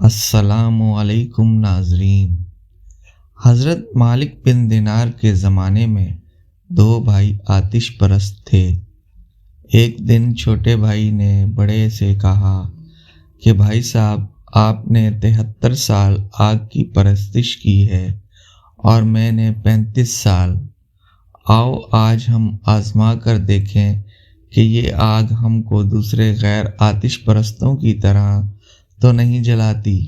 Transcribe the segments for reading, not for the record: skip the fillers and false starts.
السلام علیکم ناظرین۔ حضرت مالک بن دینار کے زمانے میں دو بھائی آتش پرست تھے۔ ایک دن چھوٹے بھائی نے بڑے سے کہا کہ بھائی صاحب، آپ نے 73 سال آگ کی پرستش کی ہے اور میں نے 35 سال۔ آؤ آج ہم آزما کر دیکھیں کہ یہ آگ ہم کو دوسرے غیر آتش پرستوں کی طرح تو نہیں جلاتی۔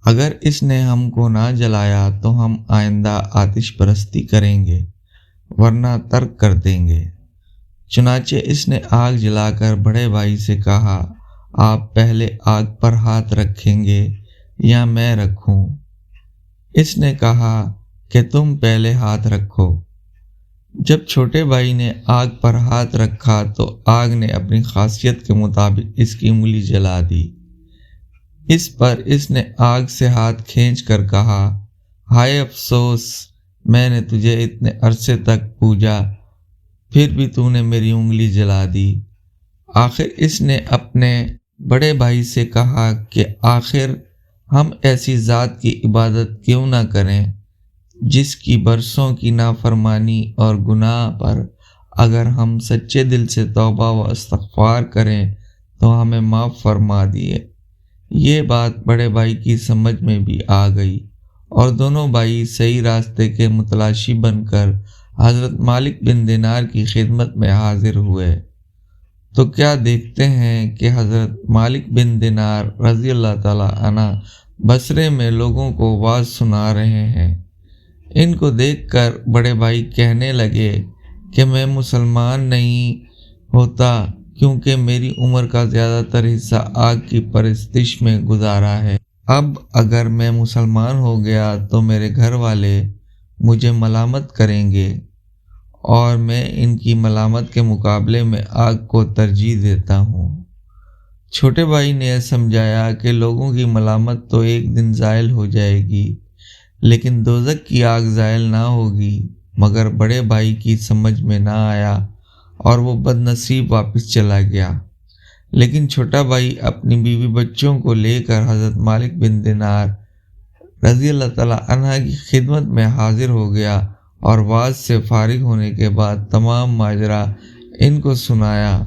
اگر اس نے ہم کو نہ جلایا تو ہم آئندہ آتش پرستی کریں گے، ورنہ ترک کر دیں گے۔ چنانچہ اس نے آگ جلا کر بڑے بھائی سے کہا، آپ پہلے آگ پر ہاتھ رکھیں گے یا میں رکھوں؟ اس نے کہا کہ تم پہلے ہاتھ رکھو۔ جب چھوٹے بھائی نے آگ پر ہاتھ رکھا تو آگ نے اپنی خاصیت کے مطابق اس کی انگلی جلا دی۔ اس پر اس نے آگ سے ہاتھ کھینچ کر کہا، ہائے افسوس، میں نے تجھے اتنے عرصے تک پوجا، پھر بھی تو نے میری انگلی جلا دی۔ آخر اس نے اپنے بڑے بھائی سے کہا کہ آخر ہم ایسی ذات کی عبادت کیوں نہ کریں جس کی برسوں کی نافرمانی اور گناہ پر اگر ہم سچے دل سے توبہ و استغفار کریں تو ہمیں معاف فرما دیے۔ یہ بات بڑے بھائی کی سمجھ میں بھی آ گئی اور دونوں بھائی صحیح راستے کے متلاشی بن کر حضرت مالک بن دینار کی خدمت میں حاضر ہوئے۔ تو کیا دیکھتے ہیں کہ حضرت مالک بن دینار رضی اللہ تعالیٰ عنہ بصرے میں لوگوں کو واعظ سنا رہے ہیں۔ ان کو دیکھ کر بڑے بھائی کہنے لگے کہ میں مسلمان نہیں ہوتا کیونکہ میری عمر کا زیادہ تر حصہ آگ کی پرستش میں گزارا ہے۔ اب اگر میں مسلمان ہو گیا تو میرے گھر والے مجھے ملامت کریں گے اور میں ان کی ملامت کے مقابلے میں آگ کو ترجیح دیتا ہوں۔ چھوٹے بھائی نے سمجھایا کہ لوگوں کی ملامت تو ایک دن زائل ہو جائے گی لیکن دوزخ کی آگ زائل نہ ہوگی، مگر بڑے بھائی کی سمجھ میں نہ آیا اور وہ بد نصیب واپس چلا گیا۔ لیکن چھوٹا بھائی اپنی بیوی بچوں کو لے کر حضرت مالک بن دینار رضی اللہ تعالیٰ عنہ کی خدمت میں حاضر ہو گیا اور واعظ سے فارغ ہونے کے بعد تمام ماجرا ان کو سنایا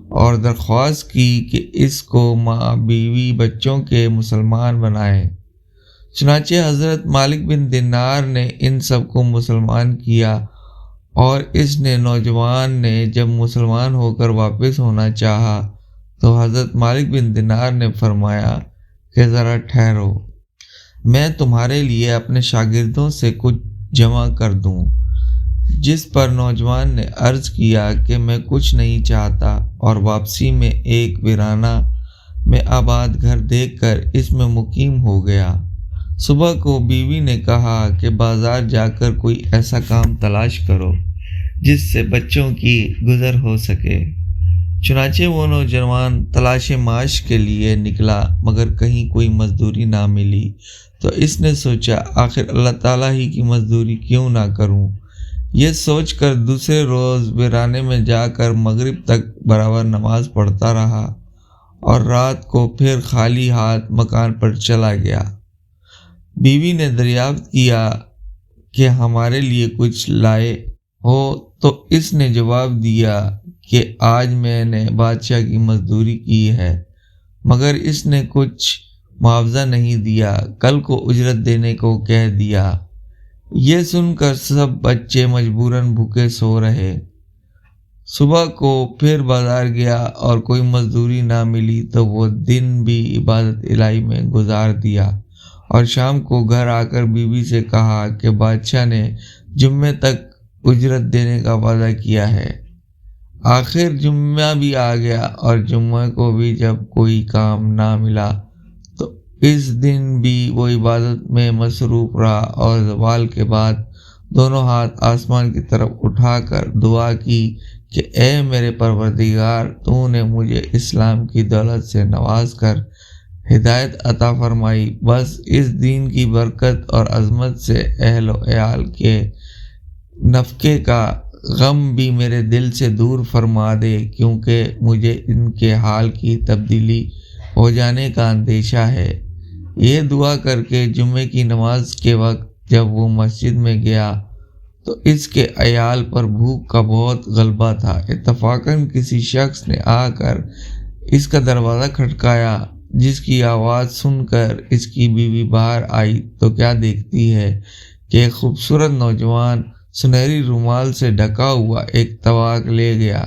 اور درخواست کی کہ اس کو ماں بیوی بچوں کے مسلمان بنائے۔ چنانچہ حضرت مالک بن دینار نے ان سب کو مسلمان کیا اور اس نے نوجوان نے جب مسلمان ہو کر واپس ہونا چاہا تو حضرت مالک بن دینار نے فرمایا کہ ذرا ٹھہرو، میں تمہارے لیے اپنے شاگردوں سے کچھ جمع کر دوں۔ جس پر نوجوان نے عرض کیا کہ میں کچھ نہیں چاہتا اور واپسی میں ایک ویرانہ میں آباد گھر دیکھ کر اس میں مقیم ہو گیا۔ صبح کو بیوی نے کہا کہ بازار جا کر کوئی ایسا کام تلاش کرو جس سے بچوں کی گزر ہو سکے۔ چنانچہ وہ نوجوان تلاش معاش کے لیے نکلا مگر کہیں کوئی مزدوری نہ ملی تو اس نے سوچا آخر اللہ تعالیٰ ہی کی مزدوری کیوں نہ کروں۔ یہ سوچ کر دوسرے روز ویرانے میں جا کر مغرب تک برابر نماز پڑھتا رہا اور رات کو پھر خالی ہاتھ مکان پر چلا گیا۔ بیوی نے دریافت کیا کہ ہمارے لیے کچھ لائے ہو تو اس نے جواب دیا کہ آج میں نے بادشاہ کی مزدوری کی ہے مگر اس نے کچھ معاوضہ نہیں دیا، کل کو اجرت دینے کو کہہ دیا۔ یہ سن کر سب بچے مجبوراً بھوکے سو رہے۔ صبح کو پھر بازار گیا اور کوئی مزدوری نہ ملی تو وہ دن بھی عبادت الہی میں گزار دیا اور شام کو گھر آ کر بیوی سے کہا کہ بادشاہ نے جمعے تک اجرت دینے کا وعدہ کیا ہے۔ آخر جمعہ بھی آ گیا اور جمعہ کو بھی جب کوئی کام نہ ملا تو اس دن بھی وہ عبادت میں مصروف رہا اور زوال کے بعد دونوں ہاتھ آسمان کی طرف اٹھا کر دعا کی کہ اے میرے پروردگار، تو نے مجھے اسلام کی دولت سے نواز کر ہدایت عطا فرمائی، بس اس دین کی برکت اور عظمت سے اہل و عیال کے نفقے کا غم بھی میرے دل سے دور فرما دے کیونکہ مجھے ان کے حال کی تبدیلی ہو جانے کا اندیشہ ہے۔ یہ دعا کر کے جمعے کی نماز کے وقت جب وہ مسجد میں گیا تو اس کے عیال پر بھوک کا بہت غلبہ تھا۔ اتفاقاً کسی شخص نے آ کر اس کا دروازہ کھٹکایا، جس کی آواز سن کر اس کی بیوی باہر آئی تو کیا دیکھتی ہے کہ ایک خوبصورت نوجوان سنہری رومال سے ڈھکا ہوا ایک طواق لے گیا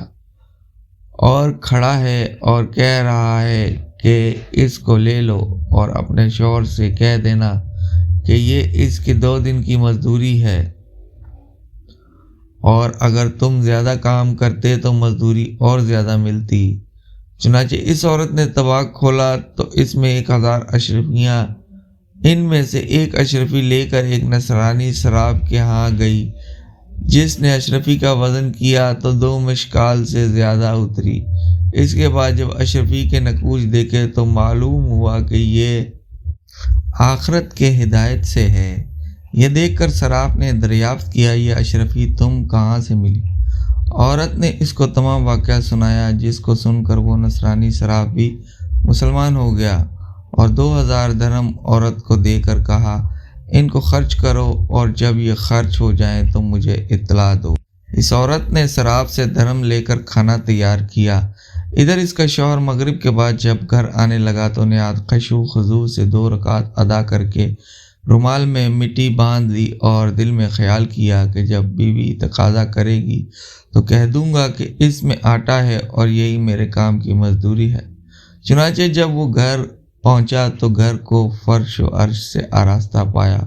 اور کھڑا ہے اور کہہ رہا ہے کہ اس کو لے لو اور اپنے شوہر سے کہہ دینا کہ یہ اس کے 2 دن کی مزدوری ہے، اور اگر تم زیادہ کام کرتے تو مزدوری اور زیادہ ملتی۔ چنانچہ اس عورت نے طواق کھولا تو اس میں 1000 اشرفیاں، ان میں سے ایک اشرفی لے کر ایک نصرانی صراف کے ہاں گئی، جس نے اشرفی کا وزن کیا تو 2 مشکال سے زیادہ اتری۔ اس کے بعد جب اشرفی کے نقوش دیکھے تو معلوم ہوا کہ یہ آخرت کے ہدایت سے ہے۔ یہ دیکھ کر صراف نے دریافت کیا، یہ اشرفی تم کہاں سے ملی؟ عورت نے اس کو تمام واقعہ سنایا، جس کو سن کر وہ نصرانی صراف بھی مسلمان ہو گیا اور 2000 درہم عورت کو دے کر کہا، ان کو خرچ کرو اور جب یہ خرچ ہو جائیں تو مجھے اطلاع دو۔ اس عورت نے صراف سے درہم لے کر کھانا تیار کیا۔ ادھر اس کا شوہر مغرب کے بعد جب گھر آنے لگا تو نہایت خشوع و خضوع سے 2 رکعت ادا کر کے رومال میں مٹی باندھ دی اور دل میں خیال کیا کہ جب بیوی تقاضا کرے گی تو کہہ دوں گا کہ اس میں آٹا ہے اور یہی میرے کام کی مزدوری ہے۔ چنانچہ جب وہ گھر پہنچا تو گھر کو فرش و عرش سے آراستہ پایا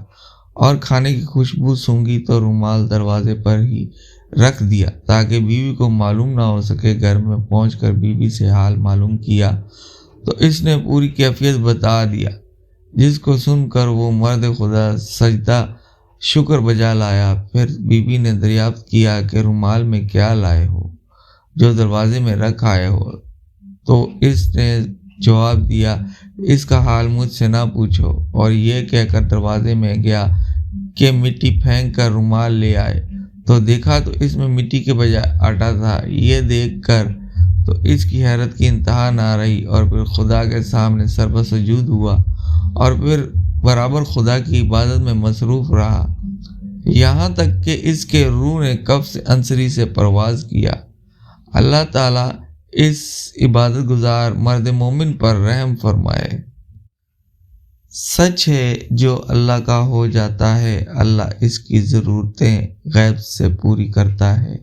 اور کھانے کی خوشبو سونگھی تو رومال دروازے پر ہی رکھ دیا تاکہ بیوی کو معلوم نہ ہو سکے۔ گھر میں پہنچ کر بیوی سے حال معلوم کیا تو اس نے پوری کیفیت بتا دیا، جس کو سن کر وہ مرد خدا سجدہ شکر بجا لایا۔ پھر بیوی نے دریافت کیا کہ رومال میں کیا لائے ہو جو دروازے میں رکھ آئے ہو؟ تو اس نے جواب دیا، اس کا حال مجھ سے نہ پوچھو، اور یہ کہہ کر دروازے میں گیا کہ مٹی پھینک کر رومال لے آئے تو دیکھا تو اس میں مٹی کے بجائے آٹا تھا۔ یہ دیکھ کر تو اس کی حیرت کی انتہا نہ رہی اور پھر خدا کے سامنے سر سجود ہوا اور پھر برابر خدا کی عبادت میں مصروف رہا، یہاں تک کہ اس کے روح نے قبض عنصری سے پرواز کیا۔ اللہ تعالیٰ اس عبادت گزار مرد مومن پر رحم فرمائے۔ سچ ہے جو اللہ کا ہو جاتا ہے، اللہ اس کی ضرورتیں غیب سے پوری کرتا ہے۔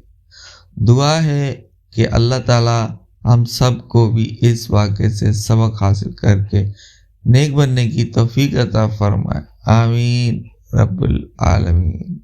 دعا ہے کہ اللہ تعالیٰ ہم سب کو بھی اس واقعے سے سبق حاصل کر کے نیک بننے کی توفیق عطا فرمائے۔ آمین رب العالمین۔